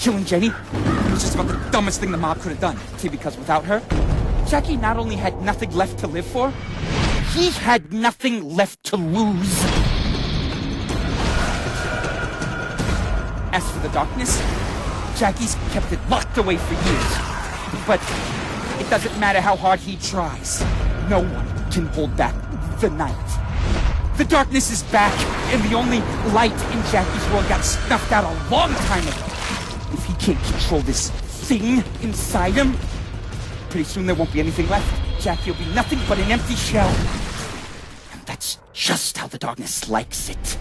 Killing Jenny was just about the dumbest thing the mob could have done. See, because without her, Jackie not only had nothing left to live for, he had nothing left to lose. As for the darkness, Jackie's kept it locked away for years. But it doesn't matter how hard he tries. No one can hold back the night. The darkness is back, and the only light in Jackie's world got snuffed out a long time ago. If he can't control this thing inside him, pretty soon there won't be anything left. Jackie will be nothing but an empty shell. And that's just how the darkness likes it.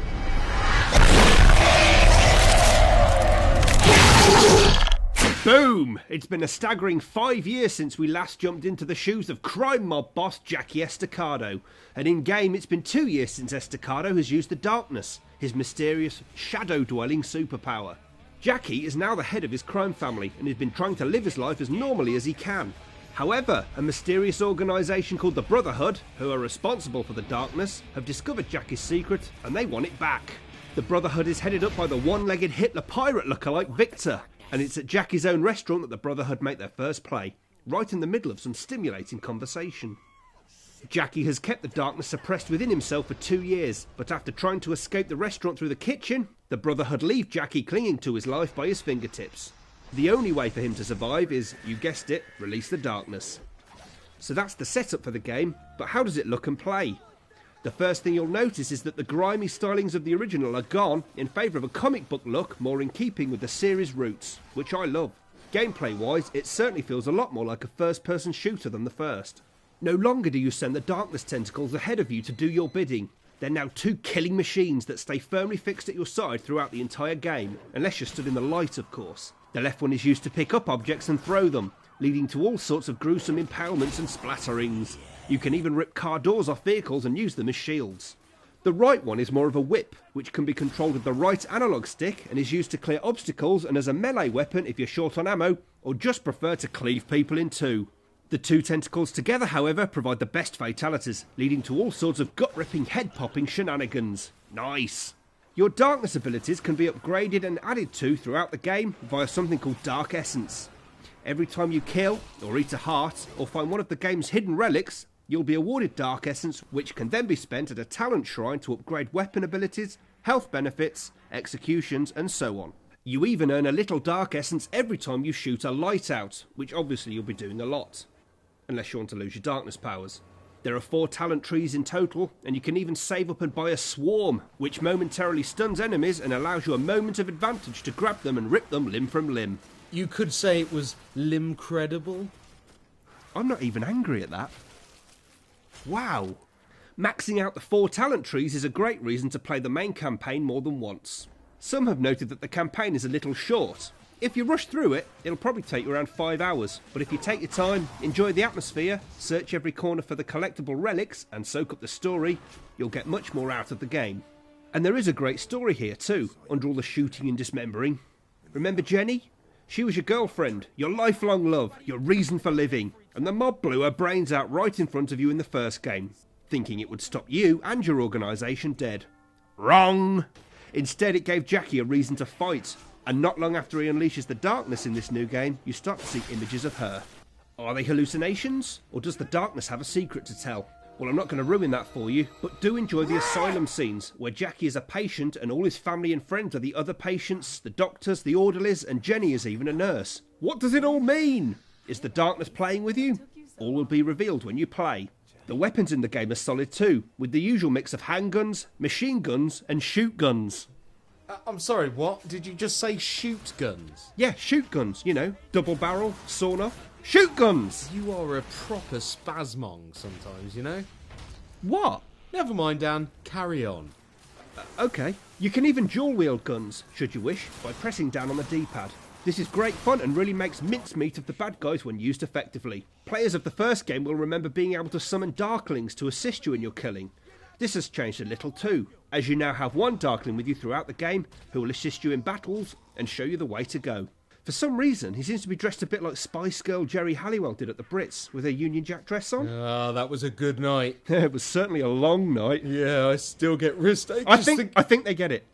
Boom! It's been a staggering 5 years since we last jumped into the shoes of crime mob boss Jackie Estacado. And in-game it's been 2 years since Estacado has used the darkness, his mysterious, shadow-dwelling superpower. Jackie is now the head of his crime family and has been trying to live his life as normally as he can. However, a mysterious organisation called the Brotherhood, who are responsible for the darkness, have discovered Jackie's secret and they want it back. The Brotherhood is headed up by the one-legged Hitler pirate lookalike Victor, and it's at Jackie's own restaurant that the Brotherhood make their first play, right in the middle of some stimulating conversation. Jackie has kept the darkness suppressed within himself for 2 years, but after trying to escape the restaurant through the kitchen, the Brotherhood leave Jackie clinging to his life by his fingertips. The only way for him to survive is, you guessed it, release the darkness. So that's the setup for the game, but how does it look and play? The first thing you'll notice is that the grimy stylings of the original are gone in favour of a comic book look more in keeping with the series' roots, which I love. Gameplay wise, it certainly feels a lot more like a first person shooter than the first. No longer do you send the darkness tentacles ahead of you to do your bidding. They're now 2 killing machines that stay firmly fixed at your side throughout the entire game, unless you're stood in the light of course. The left one is used to pick up objects and throw them, leading to all sorts of gruesome impalements and splatterings. You can even rip car doors off vehicles and use them as shields. The right one is more of a whip, which can be controlled with the right analog stick and is used to clear obstacles and as a melee weapon if you're short on ammo or just prefer to cleave people in two. The 2 tentacles together, however, provide the best fatalities, leading to all sorts of gut-ripping, head-popping shenanigans. Nice! Your darkness abilities can be upgraded and added to throughout the game via something called Dark Essence. Every time you kill, or eat a heart, or find one of the game's hidden relics, you'll be awarded Dark Essence, which can then be spent at a talent shrine to upgrade weapon abilities, health benefits, executions, and so on. You even earn a little Dark Essence every time you shoot a light out, which obviously you'll be doing a lot. Unless you want to lose your darkness powers. There are 4 talent trees in total, and you can even save up and buy a swarm, which momentarily stuns enemies and allows you a moment of advantage to grab them and rip them limb from limb. You could say it was limb-credible. I'm not even angry at that. Wow. Maxing out the 4 talent trees is a great reason to play the main campaign more than once. Some have noted that the campaign is a little short. If you rush through it, it'll probably take you around 5 hours, but if you take your time, enjoy the atmosphere, search every corner for the collectible relics, and soak up the story, you'll get much more out of the game. And there is a great story here too, under all the shooting and dismembering. Remember Jenny? She was your girlfriend, your lifelong love, your reason for living, and the mob blew her brains out right in front of you in the first game, thinking it would stop you and your organisation dead. Wrong! Instead it gave Jackie a reason to fight, and not long after he unleashes the darkness in this new game, you start to see images of her. Are they hallucinations? Or does the darkness have a secret to tell? Well, I'm not going to ruin that for you, but do enjoy the asylum scenes, where Jackie is a patient and all his family and friends are the other patients, the doctors, the orderlies, and Jenny is even a nurse. What does it all mean? Is the darkness playing with you? All will be revealed when you play. The weapons in the game are solid too, with the usual mix of handguns, machine guns, and shoot guns. I'm sorry, what? Did you just say shoot guns? Yeah, shoot guns, you know, double barrel, sawn off. Shoot guns! You are a proper spasmong sometimes, you know? What? Never mind, Dan. Carry on. Okay. You can even dual-wield guns, should you wish, by pressing down on the D-pad. This is great fun and really makes mincemeat of the bad guys when used effectively. Players of the first game will remember being able to summon Darklings to assist you in your killing. This has changed a little too, as you now have one Darkling with you throughout the game who will assist you in battles and show you the way to go. For some reason, he seems to be dressed a bit like Spice Girl Jerry Halliwell did at the Brits, with her Union Jack dress on. Ah, that was a good night. It was certainly a long night. Yeah, I still get wrist ache. I think they get it.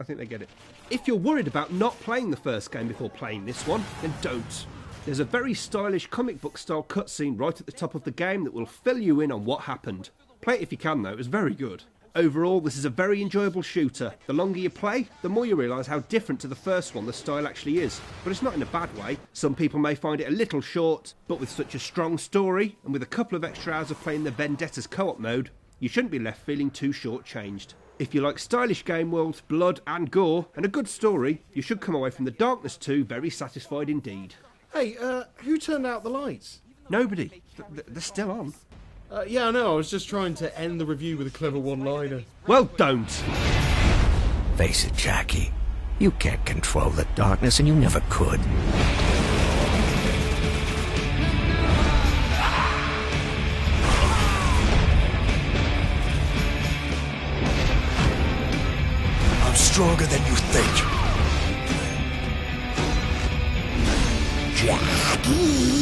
If you're worried about not playing the first game before playing this one, then don't. There's a very stylish comic book style cutscene right at the top of the game that will fill you in on what happened. Play it if you can though, it was very good. Overall, this is a very enjoyable shooter. The longer you play, the more you realise how different to the first one the style actually is. But it's not in a bad way. Some people may find it a little short, but with such a strong story, and with a couple of extra hours of playing the Vendettas co-op mode, you shouldn't be left feeling too short-changed. If you like stylish game worlds, blood and gore, and a good story, you should come away from The Darkness 2 very satisfied indeed. Hey, who turned out the lights? Nobody. They're still on. Yeah, I know. I was just trying to end the review with a clever one-liner. Well, don't. Face it, Jackie. You can't control the darkness, and you never could. I'm stronger than you think. Jackie!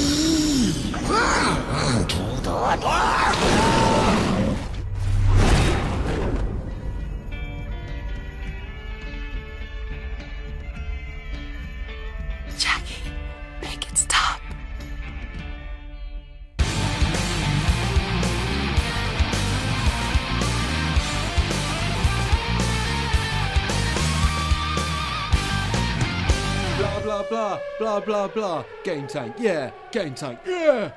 Hold on. Jackie, make it stop. Blah, blah, blah, blah, blah, blah. Game Tank, yeah. Game Tank, yeah.